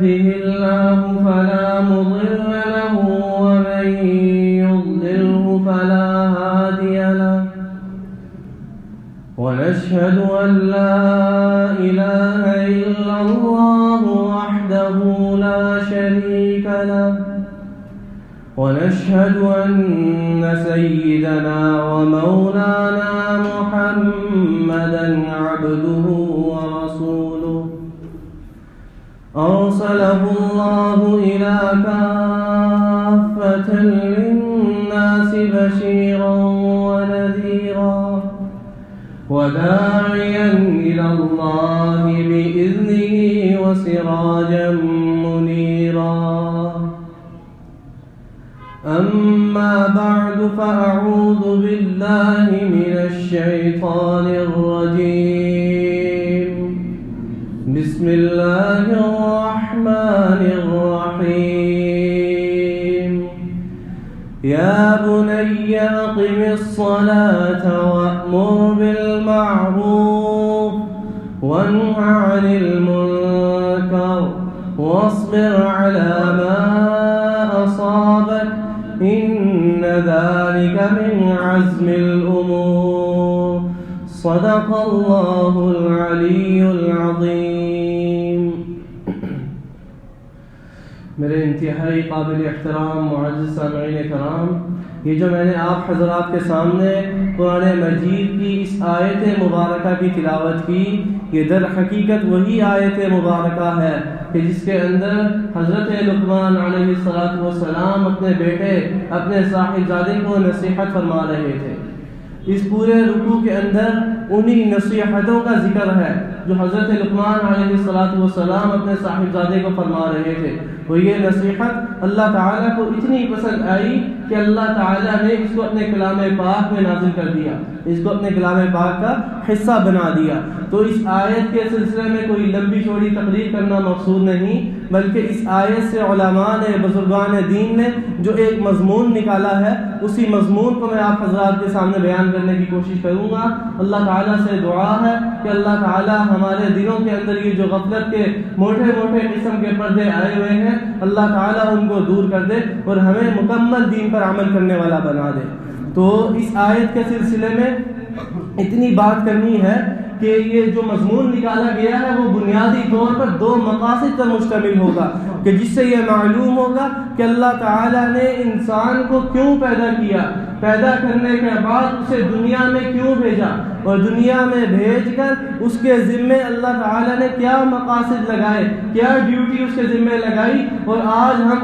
يهده الله فلا مضل له ومن يضلله فلا هادي له ونشهد أن لا إله إلا الله وحده لا شريك له ونشهد أن سيدنا ومولانا محمدا عبده ورسوله أرسله الله إلى كافة للناس بشيرا ونذيرا وداعيا إلى الله بإذنه وسراجا منيرا أما بعد فأعوذ بالله من الشيطان الرجيم بسم الله الرحمن الرحيم يا بني أقم الصلاة وأمر بالمعروف وانه عن المنكر واصبر على ما أصابك إن ذلك من عزم الأمور صدق الله العلي العظيم. میرے انتہائی قابل احترام معزز سامعین کرام، یہ جو میں نے آپ حضرات کے سامنے قرآن مجید کی اس آیت مبارکہ کی تلاوت کی، یہ در حقیقت وہی آیت مبارکہ ہے کہ جس کے اندر حضرت لقمان علیہ السلام اپنے بیٹے اپنے صاحبزادے کو نصیحت فرما رہے تھے. اس پورے رکوع کے اندر انہی نصیحتوں کا ذکر ہے جو حضرت لقمان علیہ السلام اپنے صاحبزادے کو فرما رہے تھے. وہ یہ نصیحت اللہ تعالیٰ کو اتنی پسند آئی کہ اللہ تعالیٰ نے اس کو اپنے کلام پاک میں نازل کر دیا، اس کو اپنے کلام پاک کا حصہ بنا دیا. تو اس آیت کے سلسلے میں کوئی لمبی چوڑی تقریر کرنا مقصود نہیں، بلکہ اس آیت سے علماء نے، بزرگان دین نے جو ایک مضمون نکالا ہے، اسی مضمون کو میں آپ حضرات کے سامنے بیان کرنے کی کوشش کروں گا. اللہ تعالیٰ سے دعا ہے کہ اللہ تعالیٰ ہمارے دلوں کے اندر یہ جو غفلت کے موٹے موٹے قسم کے پردے آئے ہوئے ہیں، اللہ تعالیٰ ان کو دور کر دے اور ہمیں مکمل دین پر عمل کرنے والا بنا دے. تو اس آیت کے سلسلے میں اتنی بات کرنی ہے کہ یہ جو مضمون نکالا گیا ہے وہ بنیادی طور پر دو مقاصد پر مشتمل ہوگا کہ جس سے یہ معلوم ہوگا کہ اللہ تعالیٰ نے انسان کو کیوں پیدا کیا، پیدا کرنے کے بعد اسے دنیا میں کیوں بھیجا، اور دنیا میں بھیج کر اس کے ذمے اللہ تعالیٰ نے کیا مقاصد لگائے، کیا ڈیوٹی اس کے ذمے لگائی، اور آج ہم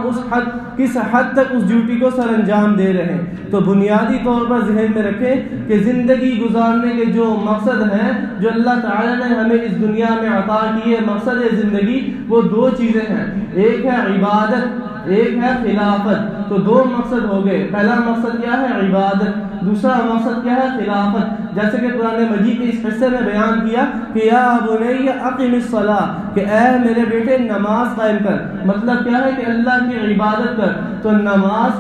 کس حد تک اس ڈیوٹی کو سر انجام دے رہے ہیں. تو بنیادی طور پر ذہن میں رکھیں کہ زندگی گزارنے کے جو مقصد ہیں جو اللہ تعالیٰ نے ہمیں اس دنیا میں عطا کی ہے، مقصد زندگی، وہ دو چیزیں ہیں. ایک ہے عبادت، ایک ہے خلافت. تو دو مقصد ہو گئے. پہلا مقصد کیا ہے؟ عبادت. دوسرا مقصد کیا ہے؟ خلافت. جیسے کہ قرآن مجید کے اس حصے میں بیان کیا کہ یا بنی اقم الصلاۃ، کہ اے میرے بیٹے نماز قائم کر. مطلب کیا ہے کہ اللہ کی عبادت کر. تو نماز،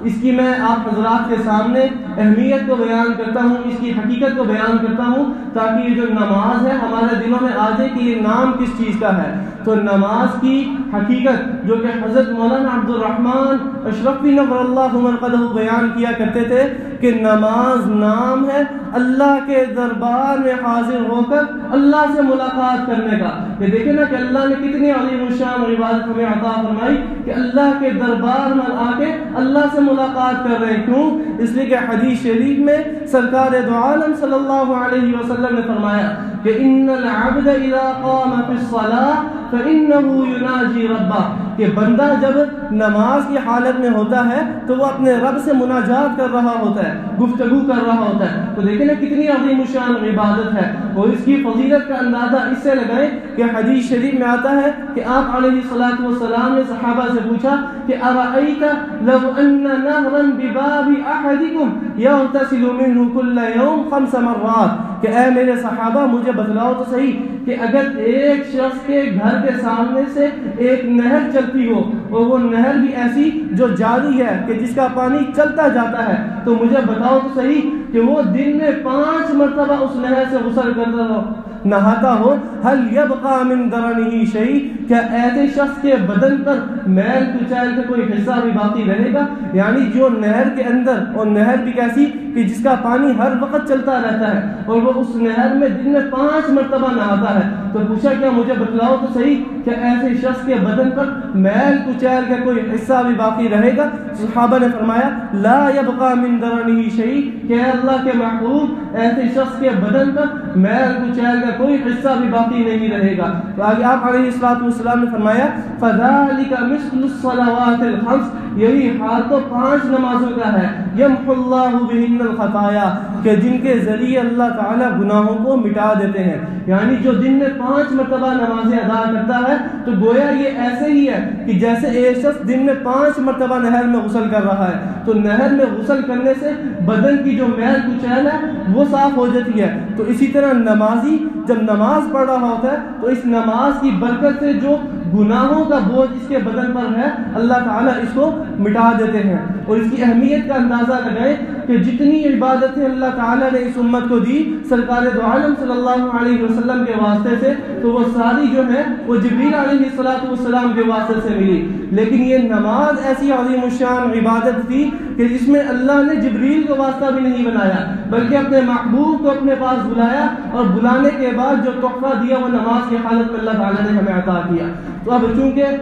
اس کی میں آپ حضرات کے سامنے اہمیت کو بیان کرتا ہوں، اس کی حقیقت کو بیان کرتا ہوں تاکہ یہ جو نماز ہے ہمارے دلوں میں آ جائے کہ یہ نام کس چیز کا ہے. تو نماز کی حقیقت جو کہ حضرت مولانا عبد الرحمن اشرفی نور اللہ مرقدہ بیان کیا کرتے تھے کہ نماز نام ہے اللہ کے دربار میں حاضر ہو کر اللہ سے ملاقات کرنے کا. یہ دیکھیں نا کہ اللہ نے کتنی عظیم الشان عبادت ہمیں عطا فرمائی کہ اللہ کے دربار میں آ کے اللہ سے ملاقات کر رہے ہیں. کیوں؟ اس لیے کہ حدیث شریف میں سرکار دو عالم صلی اللہ علیہ وسلم نے فرمایا کہ ان العبد اذا قام في الصلاة فانه يناجي ربه، کہ بندہ جب نماز کی حالت میں ہوتا ہے تو وہ اپنے رب سے مناجات کر رہا ہوتا ہے، گفتگو کر رہا ہوتا ہے. تو دیکھیں نا کتنی عظیم الشان عبادت ہے، اور اس کی فضیلت کا اندازہ اس سے لگائیں کہ حدیث شریف میں آتا ہے کہ آپ علیہ الصلوۃ والسلام نے صحابہ سے پوچھا کہ ارأیت لو ان نهرا بباب احدکم یغتسل منه كل يوم 5 مرات، کہ اے میرے صحابہ مجھے بتلاؤ تو صحیح کہ اگر ایک شخص کے گھر کے سامنے سے ایک نہر چلتی ہو اور وہ نہر بھی ایسی جو جاری ہے کہ جس کا پانی چلتا جاتا ہے، تو مجھے بتاؤ تو صحیح کہ وہ دن میں 5 مرتبہ اس نہر سے غسل کرتا ہو. نہاتا ہو هل يبقى من درنه شيء، کیا ایسے شخص کے بدن پر میل کچیل کا کوئی حصہ بھی باقی رہے گا؟ یعنی جو نہر کے اندر، اور نہر بھی کیسی کہ جس کا پانی ہر وقت چلتا رہتا ہے، اور وہ اس نہر میں دن میں 5 مرتبہ نہاتا ہے، تو پوچھا کیا مجھے بتلاؤ تو صحیح کہ ایسے شخص کے بدن پر میل کچیل کا کوئی حصہ بھی باقی رہے گا؟ صحابہ نے فرمایا لا يبقى من درنه شيء، کہ اللہ کے محبوب ایسے شخص کے بدن پر میل کچیل کا کوئی حصہ بھی باقی نہیں رہے گا۔ تو آگے آپ علیہ السلام نے فرمایا فذلك مثل الصلوات الخمس، یہی حال تو 5 نمازوں کا ہے، یمحو اللہ بہن الخطایا، کہ جن کے ذریعے اللہ تعالیٰ گناہوں کو مٹا دیتے ہیں۔ یعنی جو دن میں 5 مرتبہ نمازیں ادا کرتا ہے تو گویا یہ ایسے ہی ہے کہ جیسے ایک شخص دن میں 5 مرتبہ نہر میں غسل کر رہا ہے، تو نہر میں غسل کرنے سے بدن کی جو میل کچیل ہے وہ صاف ہو جاتی ہے۔ تو اسی طرح نمازی جب نماز پڑھ رہا ہوتا ہے تو اس نماز کی برکت سے جو گناہوں کا بوجھ اس کے بدن پر ہے اللہ تعالیٰ اس کو مٹا دیتے ہیں۔ اور اس کی اہمیت کا اندازہ لگائیں کہ جتنی عبادتیں اللہ تعالیٰ نے اس امت کو دی سرکار دو عالم صلی اللہ علیہ وسلم کے واسطے سے، تو وہ ساری جو ہے وہ جبریل علیہ السلام کے واسطے سے ملی، لیکن یہ نماز ایسی عظیم الشان عبادت تھی کہ جس میں اللہ نے جبریل کو واسطہ بھی نہیں بنایا، بلکہ اپنے محبوب کو اپنے پاس بلایا، اور بلانے کے بعد جو تحفہ دیا وہ نماز کی حالت میں اللہ تعالیٰ نے ہمیں عطا کیا۔ تو اب چونکہ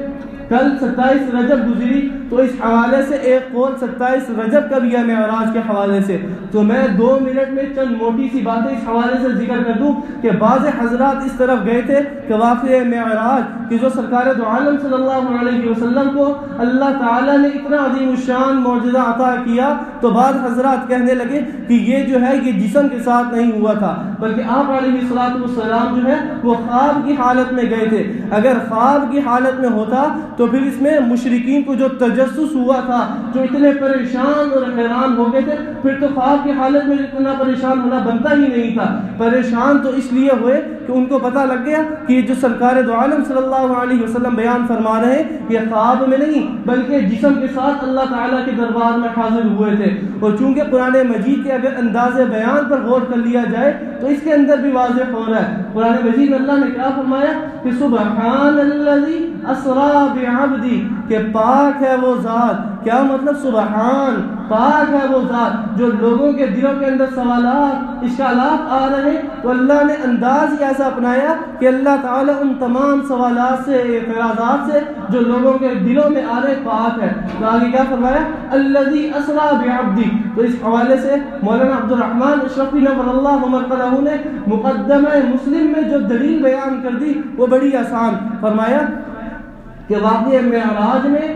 کل 27 رجب گزری تو اس حوالے سے ایک قول 27 رجب کا بھی ہے معراج کے حوالے سے، تو میں 2 منٹ میں چند موٹی سی باتیں اس حوالے سے ذکر کر دوں کہ بعض حضرات اس طرف گئے تھے کہ واقعہ معراج کہ جو سرکار دو عالم صلی اللہ علیہ وسلم کو اللہ تعالیٰ نے اتنا عظیم الشان معجزہ عطا کیا، تو بعض حضرات کہنے لگے کہ یہ جو ہے یہ جسم کے ساتھ نہیں ہوا تھا، بلکہ آپ علیہ السلام جو ہے وہ خواب کی حالت میں گئے تھے۔ اگر خواب کی حالت میں ہوتا تو پھر اس میں مشرکین کو جو تجسس ہوا تھا، جو اتنے پریشان اور حیران ہو گئے تھے، پھر تو خواب کی حالت میں اتنا پریشان ہونا بنتا ہی نہیں تھا۔ پریشان تو اس لیے ہوئے کہ ان کو پتہ لگ گیا کہ یہ جو سرکار دو عالم صلی اللہ علیہ وسلم بیان فرما رہے ہیں یہ خواب میں نہیں بلکہ جسم کے ساتھ اللہ تعالیٰ کے دربار میں حاضر ہوئے تھے۔ اور چونکہ قرآن مجید کے اگر انداز بیان پر غور کر لیا جائے تو اس کے اندر بھی واضح ہو رہا ہے۔ قرآن مجید میں اللہ نے کیا فرمایا کہ سبحان الذی اسری بعبدی، کہ پاک ہے وہ ذات۔ کیا مطلب سبحان، پاک ہے وہ ذات جو لوگوں کے دلوں کے اندر سوالات اشکالات آ رہے ہیں، تو اللہ نے انداز ہی ایسا اپنایا کہ اللہ تعالیٰ ان تمام سوالات سے اعتراضات سے جو لوگوں کے دلوں میں آ رہے پاک ہے۔ تو آگے کیا فرمایا الذی اسری بعبدی، تو اس حوالے سے مولانا عبد الرحمن اشرفی نور اللہ مرقدہ نے مقدمہ مسلم میں جو دلیل بیان کر دی وہ بڑی آسان فرمایا کہ واقعہ معراج میں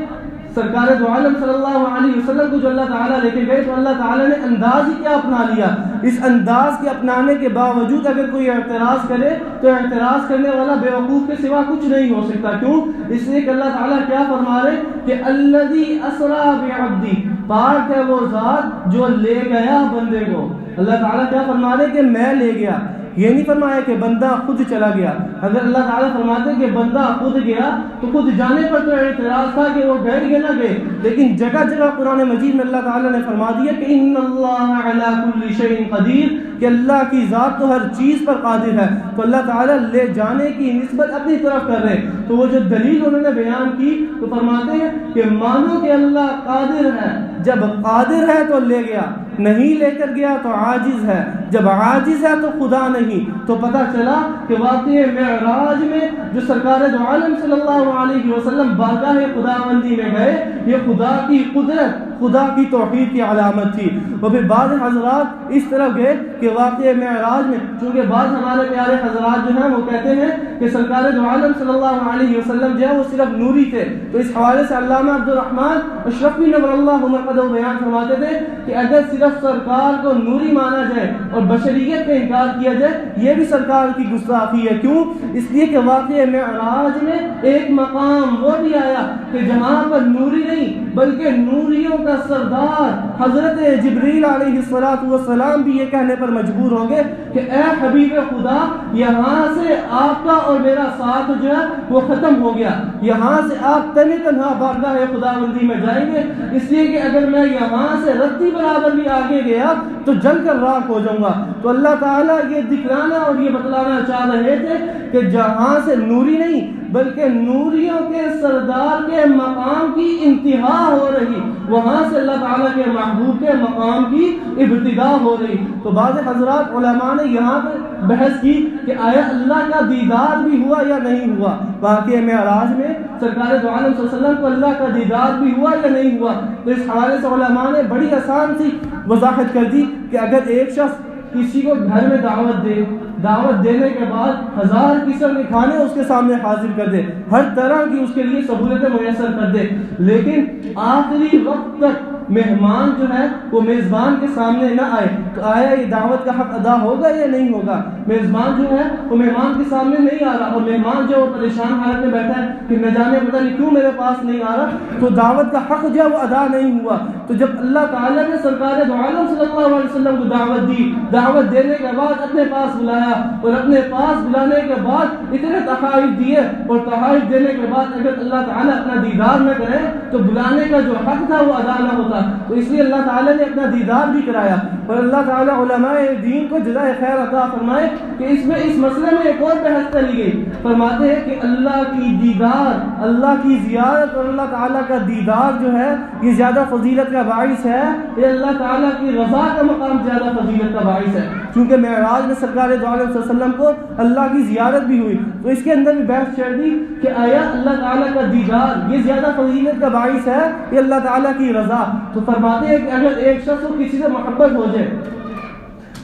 سرکار دو عالم صلی اللہ علیہ وسلم کو جو اللہ تعالیٰ لے کے گئے تو اللہ تعالیٰ نے انداز ہی کیا اپنا لیا۔ اس انداز کے اپنانے کے باوجود اگر کوئی اعتراض کرے تو اعتراض کرنے والا بیوقوف کے سوا کچھ نہیں ہو سکتا۔ کیوں؟ اس لیے کہ اللہ تعالیٰ کیا فرما رہے کہ الذی اسری بعبدی، پاک ہے وہ ذات جو لے گیا بندے کو۔ اللہ تعالیٰ کیا فرما رہے کہ میں لے گیا، یہ نہیں فرمایا کہ بندہ خود چلا گیا۔ اگر اللہ تعالیٰ فرماتے کہ بندہ خود گیا تو خود جانے پر تو اعتراض تھا کہ وہ گئے یا نہ گئے، لیکن جگہ جگہ قرآن مجید میں اللہ تعالیٰ نے فرما دیا کہ ان اللہ علی کل شیء قدیر، کہ اللہ کی ذات تو ہر چیز پر قادر ہے۔ تو اللہ تعالیٰ لے جانے کی نسبت اپنی طرف کر رہے ہیں، تو وہ جو دلیل انہوں نے بیان کی تو فرماتے ہیں کہ مانو کہ اللہ قادر ہے، جب قادر ہے تو لے گیا، نہیں لے کر گیا تو عاجز ہے، جب عاجز ہے تو خدا نہیں۔ تو پتہ چلا کہ واقعہ معراج میں جو سرکار دو عالم صلی اللہ علیہ وسلم بارگاہ خداوندی میں گئے، یہ خدا کی قدرت، خدا کی توحید کی علامت تھی۔ اور پھر بعض حضرات اس طرف گئے کہ واقعہ معراج میں، چونکہ بعض ہمارے پیارے حضرات جو ہیں وہ کہتے ہیں کہ سرکار دو عالم صلی اللہ علیہ وسلم جو ہے وہ صرف نوری تھے، تو اس حوالے سے علامہ عبد الرحمن اشرفی نور اللہ مرقدہ بیان فرماتے تھے کہ اگر صرف سرکار کو نوری مانا جائے اور بشریت کا انکار کیا جائے یہ بھی سرکار کی گستاخی ہے۔ کیوں؟ اس لیے کہ واقعہ معراج میں ایک مقام وہ بھی آیا کہ جہاں پر نوری نہیں بلکہ نوریوں کا اپنا سردار حضرت جبریل علیہ السلام بھی یہ کہنے پر مجبور ہوں گے کہ اے حبیب خدا یہاں سے آپ کا اور میرا ساتھ جو ہے وہ ختم ہو گیا، یہاں سے آپ تنہا بارگاہ خداوندی میں جائیں گے، اس لیے کہ اگر میں یہاں سے رتی برابر بھی آگے گیا تو جل کر راکھ ہو جاؤں گا۔ تو اللہ تعالیٰ یہ دکھلانا اور یہ بتلانا چاہ رہے تھے کہ جہاں سے نوری نہیں بلکہ نوریوں کے سردار کے مقام کی انتہا ہو رہی، وہاں سے اللہ تعالیٰ کے محبوب کے مقام کی ابتدا ہو رہی۔ تو بعض حضرات علماء نے یہاں پہ بحث کی کہ آیا اللہ کا دیدار بھی ہوا یا نہیں ہوا۔ واقعہ معراج میں سرکار دو عالم صلی اللہ علیہ وسلم کو اللہ کا دیدار بھی ہوا یا نہیں ہوا۔ تو اس حوالے سے علماء نے بڑی آسان سی وضاحت کر دی کہ اگر ایک شخص کسی کو گھر میں دعوت دے، دعوت دینے کے بعد 1000 قسم کے کھانے اس کے سامنے حاضر کر دے، ہر طرح کی اس کے لیے سہولتیں میسر کر دے، لیکن آخری وقت تک مہمان جو ہے وہ میزبان کے سامنے نہ آئے، تو آیا یہ دعوت کا حق ادا ہوگا یا نہیں ہوگا؟ میزبان جو ہے وہ مہمان کے سامنے نہیں آ رہا اور مہمان جو پریشان حالت میں بیٹھا ہے کہ نہ جانے پتہ نہیں کیوں میرے پاس نہیں آ رہا، تو دعوت کا حق جو ہے وہ ادا نہیں ہوا۔ تو جب اللہ تعالیٰ نے سرکار دو عالم صلی اللہ علیہ وسلم کو دعوت دی، دعوت دینے کے بعد اپنے پاس بلایا اور اپنے پاس بلانے کے بعد اتنے تحائف دیے اور تحائف دینے کے بعد اگر اللہ تعالیٰ اپنا دیدار نہ کرے تو بلانے کا جو حق تھا وہ ادا نہ ہوتا۔ تو اس لیے اللہ تعالیٰ نے اپنا دیدار بھی کرایا اور اللہ تعالیٰ علماء دین کو جزائے خیر عطا فرمائے کہ اس میں اس مسئلے میں ایک اور بحث چلی گئی۔ فرماتے ہیں کہ اللہ کی دیدار، اللہ کی زیارت اور اللہ تعالیٰ کا دیدار جو ہے یہ زیادہ فضیلت کا باعث ہے، یہ اللہ تعالیٰ کی رضا کا مقام زیادہ فضیلت کا باعث ہے، کیونکہ معراج میں سرکار دو عالم صلی اللہ علیہ وسلم کو اللہ کی زیارت بھی ہوئی۔ تو اس کے اندر بھی بحث چل دی کہ آیا اللہ تعالیٰ کا دیدار یہ زیادہ فضیلت کا باعث ہے یہ اللہ تعالیٰ کی رضا؟ تو فرماتے ہیں کہ اگر ایک شخص کو کسی سے محبت ہو جائے،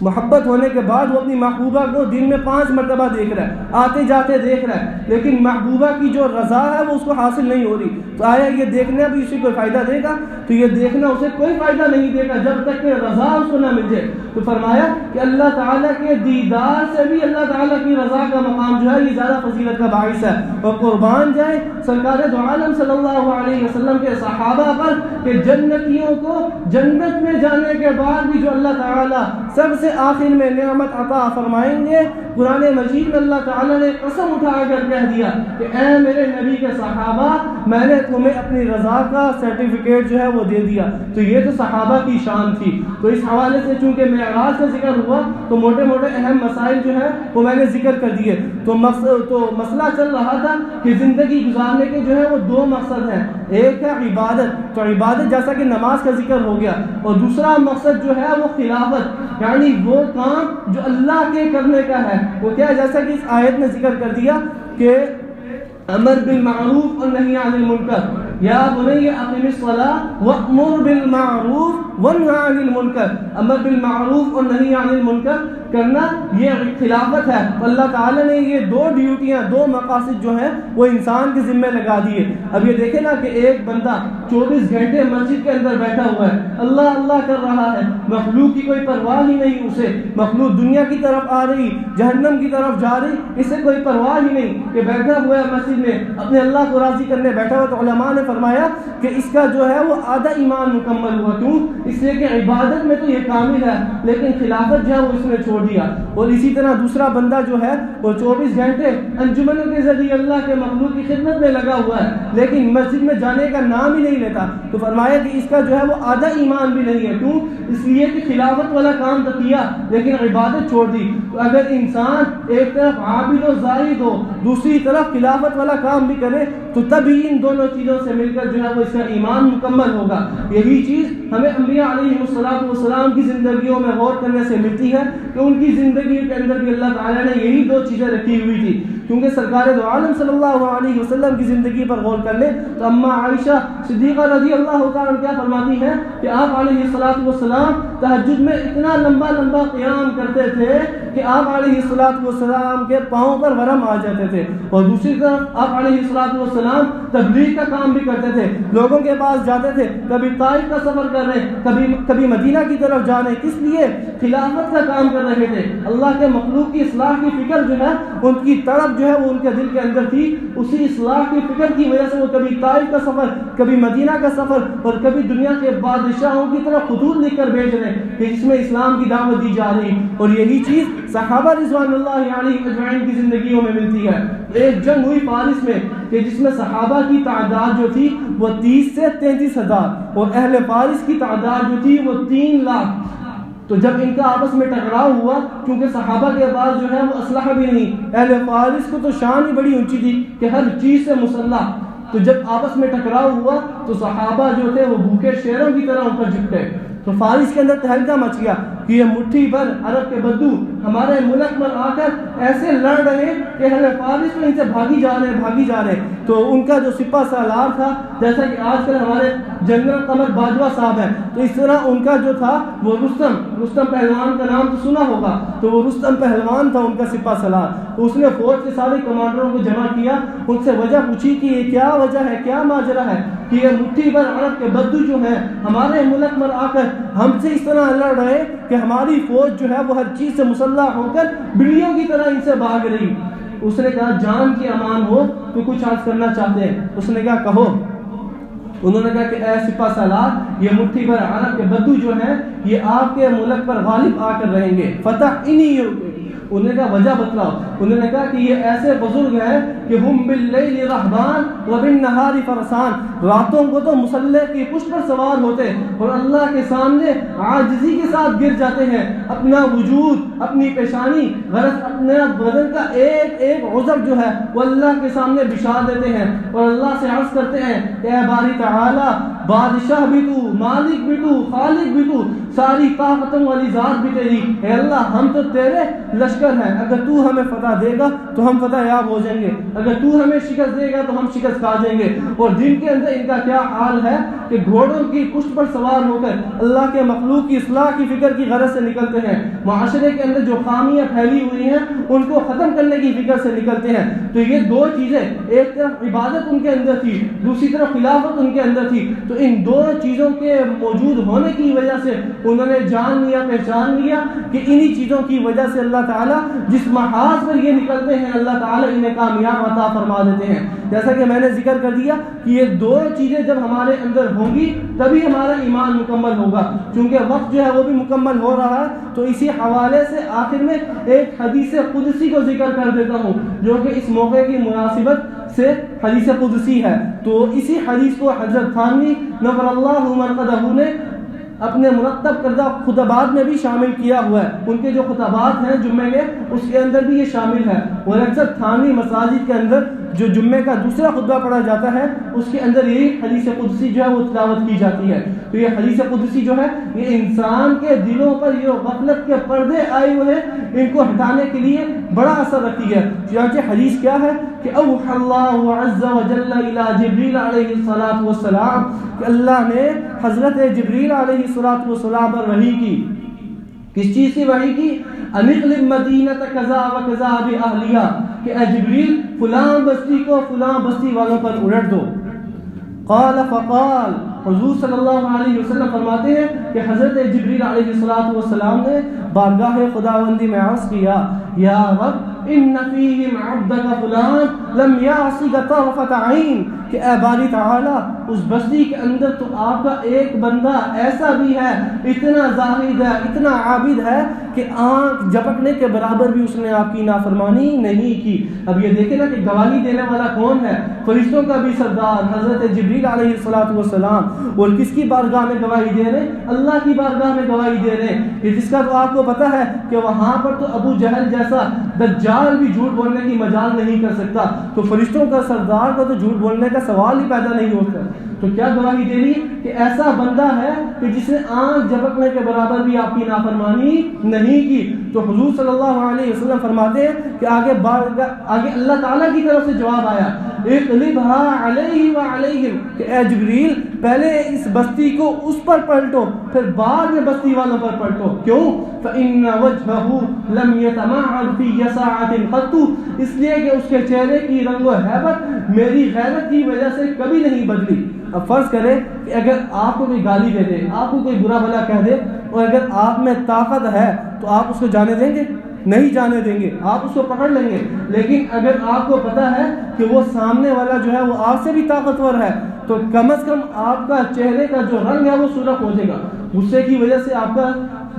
محبت ہونے کے بعد وہ اپنی محبوبہ کو دن میں 5 مرتبہ دیکھ رہا ہے، آتے جاتے دیکھ رہا ہے، لیکن محبوبہ کی جو رضا ہے وہ اس کو حاصل نہیں ہو رہی، تو آیا یہ دیکھنا بھی اسے کوئی فائدہ دے گا؟ تو یہ دیکھنا اسے کوئی فائدہ نہیں دے گا جب تک کہ رضا اس کو نہ مل جائے۔ تو فرمایا کہ اللہ تعالیٰ کے دیدار سے بھی اللہ تعالیٰ کی رضا کا مقام جو ہے یہ زیادہ فضیلت کا باعث ہے۔ اور قربان جائے سرکار دو عالم صلی اللہ علیہ وسلم کے صحابہ پر کہ جنتیوں کو جنت میں جانے کے بعد بھی جو اللہ تعالیٰ سب سے آخر میں نعمت عطا فرمائیں گے، قرآن مجید میں اللہ تعالیٰ نے قسم اٹھا کر کہہ دیا کہ اے میرے نبی کے صحابہ میں نے تمہیں اپنی رضا کا سرٹیفکیٹ جو ہے وہ دے دیا۔ تو یہ تو صحابہ کی شان تھی۔ تو اس حوالے سے چونکہ معراج کا ذکر ہوا تو موٹے موٹے اہم مسائل جو ہے وہ میں نے ذکر کر دیے۔ تو مسئلہ چل رہا تھا کہ زندگی گزارنے کے جو ہے وہ 2 مقصد ہیں، ایک ہے عبادت، تو عبادت جیسا کہ نماز کا ذکر ہو گیا، اور دوسرا مقصد جو ہے وہ خلافت، یعنی وہ کام جو اللہ کے کرنے کا ہے وہ کیا ہے، جیسا کہ اس آیت میں ذکر کر دیا کہ امر بالمعروف اور نہی عن المنکر، یا بنی اقم الصلاۃ وامر بالمعروف وانہی عن المنکر، امر بالمعروف اور نہی عن المنکر کرنا یہ خلافت ہے۔ اللہ تعالیٰ نے یہ 2 ڈیوٹیاں، 2 مقاصد جو ہیں وہ انسان کے ذمہ لگا دیے۔ اب یہ دیکھیں نا کہ ایک بندہ 24 گھنٹے مسجد کے اندر بیٹھا ہوا ہے، اللہ اللہ کر رہا ہے، مخلوق کی کوئی پرواہ ہی نہیں اسے، مخلوق دنیا کی طرف آ رہی، جہنم کی طرف جا رہی، اسے کوئی پرواہ ہی نہیں کہ بیٹھا ہوا ہے مسجد میں اپنے اللہ کو راضی کرنے بیٹھا ہوا۔ تو علماء نے فرمایا کہ اس کا جو ہے وہ آدھا ایمان مکمل ہوا۔ کیوں؟ اس لیے کہ عبادت میں تو یہ کامل ہے لیکن خلافت جو ہے وہ اس نے چھوڑ دیا۔ اور اسی طرح دوسرا بندہ جو ہے وہ 24 گھنٹے انجمنوں کے ذریعے اللہ کے مخلوق کی خدمت میں لگا ہوا ہے لیکن مسجد میں جانے کا نام ہی نہیں لیتا۔ تو فرمایا کہ اس کا جو ہے وہ آدھا ایمان بھی نہیں ہے۔ کیوں؟ اس لیے کہ خلافت والا کام تو کیا لیکن عبادت چھوڑ دی۔ تو اگر انسان ایک طرف عابد و زاہد ہو دوسری طرف خلافت والا کام بھی کرے تو تب ہی ان دونوں چیزوں سے مل کر جو ہے وہ اس کا ایمان مکمل ہوگا۔ یہی چیز ہمیں انبیاء علیہ السلام کی زندگیوں میں غور کرنے سے ملتی ہے کہ ان کی زندگی کے اندر بھی اللہ تعالیٰ نے یہی 2 چیزیں رکھی ہوئی تھی۔ کیونکہ سرکار دو عالم صلی اللہ علیہ وسلم کی زندگی پر غور کر لیں تو اماں عائشہ صدیقہ رضی اللہ تعالیٰ عنہ کیا فرماتی ہیں کہ آپ علیہ السلام تہجد میں اتنا لمبا قیام کرتے تھے کہ آپ علیہ السلام کے پاؤں پر ورم آ جاتے تھے۔ تھے، اور دوسری طرف آپ علیہ السلام تبلیغ کا کام بھی کرتے تھے، لوگوں کے پاس جاتے تھے، کبھی طائف کا سفر کر رہے، کبھی مدینہ کی طرف جا رہے، کس لیے؟ خلافت کا کام کر رہے تھے۔ اللہ کے مخلوق کی اصلاح کی فکر جو ہے، ان کی تڑپ جو ہے وہ ان کے دل کے اندر تھی، اسی اصلاح کی فکر کی وجہ سے وہ کبھی طائف کا سفر، کبھی مدینہ کا سفر، اور کبھی دنیا کے بادشاہوں کی طرف خطوط لکھ کر بھیج رہے کہ جس میں اسلام کی دعوت دی جا رہی، اور یہی چیز صحابہ رضوان اللہ علیہ اجمعین کی زندگیوں میں ملتی ہے۔ ایک جنگ ہوئی فارس میں کہ جس میں صحابہ کی تعداد جو تھی وہ 30 سے 33 ہزار، اور اہل فارس کی تعداد جو تھی وہ 3 لاکھ۔ تو جب ان کا آپس میں ٹکراؤ ہوا، کیونکہ صحابہ کے پاس جو ہے وہ اسلحہ بھی نہیں، اہل فارس کو تو شان ہی بڑی اونچی تھی کہ ہر چیز سے مسلح، تو جب آپس میں ٹکراؤ ہوا تو صحابہ جو تھے وہ بھوکے شیروں کی طرح اوپر جھکتے، تو فارس کے اندر تہلکہ مچ گیا کہ یہ مٹھی بھر عرب کے بدو ہمارے ملک میں آ کر ایسے لڑ رہے کہ اہل فارس میں ان سے بھاگی جا رہے۔ تو ان کا جو سپہ سالار تھا، جیسا کہ آج کل ہمارے جنرل قمر باجوہ صاحب ہیں، تو اس طرح ان کا جو تھا وہ رستم پہلوان کا نام تو سنا ہوگا، تو وہ رستم پہلوان تھا ان کا سپہ سالار۔ اس نے فوج کے سارے کمانڈروں کو جمع کیا، ان سے وجہ پوچھی کہ یہ کیا وجہ ہے، کیا ماجرا ہے کہ یہ مٹھی بھر عرب کے بدو جو ہیں ہمارے ملک میں آ کر ہم سے اس طرح لڑ رہے کہ ہماری فوج جو ہے وہ ہر چیز سے مسلح ہو کر بلیوں کی طرح ان سے بھاگ رہی۔ اس نے کہا جان کی امان ہو تو کچھ عرض کرنا چاہتے ہیں؟ اس نے کہا کہو۔ انہوں نے کہا کہ اے سپہ سالار، یہ مٹھی بھر عرب کے بدو جو ہیں یہ آپ کے ملک پر غالب آ کر رہیں گے، فتح انہی ہوگی۔ انہوں نے کہا وجہ بتلاؤ۔ انہوں نے کہا کہ یہ ایسے بزرگ ہیں کہ ہم باللیل رہبان وبالنہار فرسان، راتوں کو تو مسلح کی پشت پر سوار ہوتے اور اللہ کے سامنے عاجزی کے ساتھ گر جاتے ہیں، اپنا وجود، اپنی پیشانی، غرض اپنے بدن کا ایک ایک عضو جو ہے وہ اللہ کے سامنے بچھا دیتے ہیں اور اللہ سے عرض کرتے ہیں کہ اے باری تعالی، بادشاہ بھی تو، مالک بھی تو، خالق بھی تو، ساری طاقتوں والی ذات بھی تیری، اے اللہ ہم تو تیرے لشکر ہیں، اگر تو ہمیں فتح دے گا تو ہم فتح یاب ہو جائیں گے، اگر تو ہمیں شکست دے گا تو ہم شکست کھا جائیں گے۔ اور دن کے اندر ان کا کیا حال ہے کہ گھوڑوں کی پشت پر سوار ہو کر اللہ کے مخلوق کی اصلاح کی فکر کی غرض سے نکلتے ہیں، معاشرے کے اندر جو خامیاں پھیلی ہوئی ہیں ان کو ختم کرنے کی فکر سے نکلتے ہیں۔ تو یہ دو چیزیں، ایک طرف عبادت ان کے اندر تھی، دوسری طرف خلافت ان کے اندر تھی، تو ان دو چیزوں کے موجود ہونے کی وجہ سے انہوں نے جان لیا، پہچان لیا کہ انہی چیزوں کی وجہ سے اللہ تعالیٰ جس محاذ پر یہ نکلتے ہیں اللہ تعالیٰ انہیں کامیاب عطا فرما دیتے ہیں۔ جیسا کہ میں نے ذکر کر دیا کہ یہ دو چیزیں جب ہمارے اندر ہوں گی تبھی ہمارا ایمان مکمل ہوگا، چونکہ وقت جو ہے وہ بھی مکمل ہو رہا ہے، تو اسی حوالے سے آخر میں ایک حدیث قدسی کو ذکر کر دیتا ہوں جو کہ اس موقع کی مناسبت سے حدیث قدسی ہے۔ تو اسی حدیث کو حضرت تھانوی نور اللہ مرقدہ نے اپنے مرتب کردہ خطبات میں بھی شامل کیا ہوا ہے، ان کے جو خطبات ہیں جمعے کے اس کے اندر بھی یہ شامل ہے، اور اکثر تھانوی مساجد کے اندر جو جمعے کا دوسرا خطبہ پڑھا جاتا ہے اس کے اندر یہی حدیث قدسی جو ہے وہ تلاوت کی جاتی ہے۔ تو یہ حدیث قدسی جو ہے یہ انسان کے دلوں پر یہ غفلت کے پردے آئے ہوئے ہیں ان کو ہٹانے کے لیے بڑا اثر رکھتی ہے۔ چنانچہ حدیث کیا ہے کہ اوحى اللہ عز وجل الى جبریل علیہ الصلوۃ والسلام، کہ اللہ نے حضرت جبریل علیہ الصلوۃ والسلام پر وحی کی۔ کس چیز کی وحی کی؟ ان اقلب مدینہ کذا و کذا باہلیہ، کہ اے جبریل فلاں بستی کو فلاں بستی والوں پر الٹ دو۔ قال فقال، حضور صلی اللہ علیہ وسلم فرماتے ہیں کہ حضرت جبریل علیہ السلام نے بارگاہ خداوندی میں عرض کیا یا رب ان فیہم عبدک فلان لم یعصک طرفۃ عین، کہ اے باری تعالی اس بستی کے اندر تو آپ کا ایک بندہ ایسا بھی ہے، اتنا زاہد ہے، اتنا عابد ہے کہ آنکھ جھپکنے کے برابر بھی اس نے آپ کی نافرمانی نہیں کی۔ اب یہ دیکھیں نا کہ گواہی دینے والا کون ہے؟ فرشتوں کا بھی سردار حضرت جبریل علیہ السلام، اور کس کی بارگاہ میں گواہی دے رہے؟ اللہ کی بارگاہ میں گواہی دے رہے ہیں، جس کا تو آپ کو پتہ ہے کہ وہاں پر تو ابو جہل جیسا دجال بھی جھوٹ بولنے کی مجال نہیں کر سکتا، تو فرشتوں کا سردار کا تو جھوٹ بولنے کا سوال ہی پیدا نہیں ہوتا۔ تو کیا گواہی دے رہی ہے کہ ایسا بندہ ہے کہ جس نے آنکھ جھپکنے کے برابر بھی آپ کی نافرمانی نہیں کی. تو حضور صلی اللہ علیہ وسلم فرماتے ہیں کہ آگے اللہ تعالیٰ کی طرف سے جواب آیا اقلبها علیہ وعلیہم کہ اے جبریل پہلے اس بستی کو اس پر پلٹو پھر بعد میں بستی والوں پر پلٹو. کیوں؟ فإن وجهه لم يتمعن في ساعة قط اس لیے کہ اس کے چہرے کی رنگ و حیبت میری غیرت کی وجہ سے کبھی نہیں بدلی. اب فرض کریں کہ اگر آپ کو کوئی گالی دے دے, آپ کو کوئی برا بھلا کہہ دے, اور اگر آپ میں طاقت ہے تو آپ اس کو جانے دیں گے؟ نہیں جانے دیں گے, آپ اس کو پکڑ لیں گے. لیکن اگر آپ کو پتا ہے کہ وہ سامنے والا جو ہے وہ آپ سے بھی طاقتور ہے تو کم از کم آپ کا چہرے کا جو رنگ ہے وہ سرخ ہو جائے گا. غصے کی وجہ سے آپ کا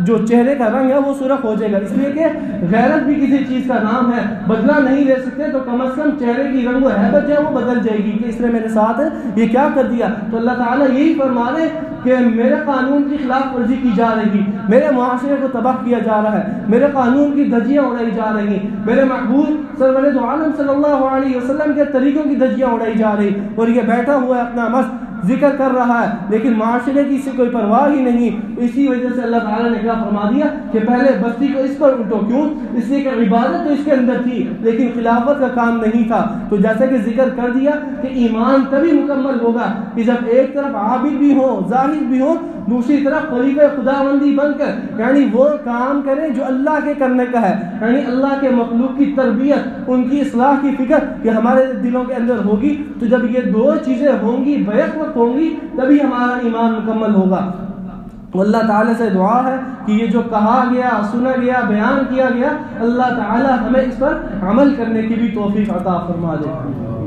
جو چہرے کا رنگ ہے وہ سرخ ہو جائے گا. اس لیے کہ غیرت بھی کسی چیز کا نام ہے, بدلہ نہیں لے سکتے تو کم از کم چہرے کی رنگ و حیبت جو ہے وہ بدل جائے گی کہ اس نے میرے ساتھ یہ کیا کر دیا. تو اللہ تعالیٰ یہی فرما رہے کہ میرے قانون کی خلاف ورزی کی جا رہی, میرے معاشرے کو تباہ کیا جا رہا ہے, میرے قانون کی دھجیاں اڑائی جا رہی, میرے محبوب سرور دو عالم صلی اللہ علیہ وسلم کے طریقوں کی دھجیاں اڑائی جا رہی, اور یہ بیٹھا ہوا ہے اپنا مست ذکر کر رہا ہے لیکن معاشرے کی سے کوئی پرواہ ہی نہیں. اسی وجہ سے اللہ تعالیٰ نے کیا فرما دیا کہ پہلے بستی کو اس پر الٹو. کیوں؟ اس لیے کہ عبادت تو اس کے اندر تھی لیکن خلافت کا کام نہیں تھا. تو جیسے کہ ذکر کر دیا کہ ایمان تبھی مکمل ہوگا کہ جب ایک طرف عابد بھی ہو, زاہد بھی ہو, دوسری طرف خلیفہ خداوندی بن کر یعنی وہ کام کریں جو اللہ کے کرنے کا ہے, یعنی اللہ کے مخلوق کی تربیت, ان کی اصلاح کی فکر یہ ہمارے دلوں کے اندر ہوگی. تو جب یہ دو چیزیں ہوں گی, بیک وقت ہوں گی, تبھی ہمارا ایمان مکمل ہوگا. تو اللہ تعالیٰ سے دعا ہے کہ یہ جو کہا گیا, سنا گیا, بیان کیا گیا, اللہ تعالیٰ ہمیں اس پر عمل کرنے کی بھی توفیق عطا فرما دے.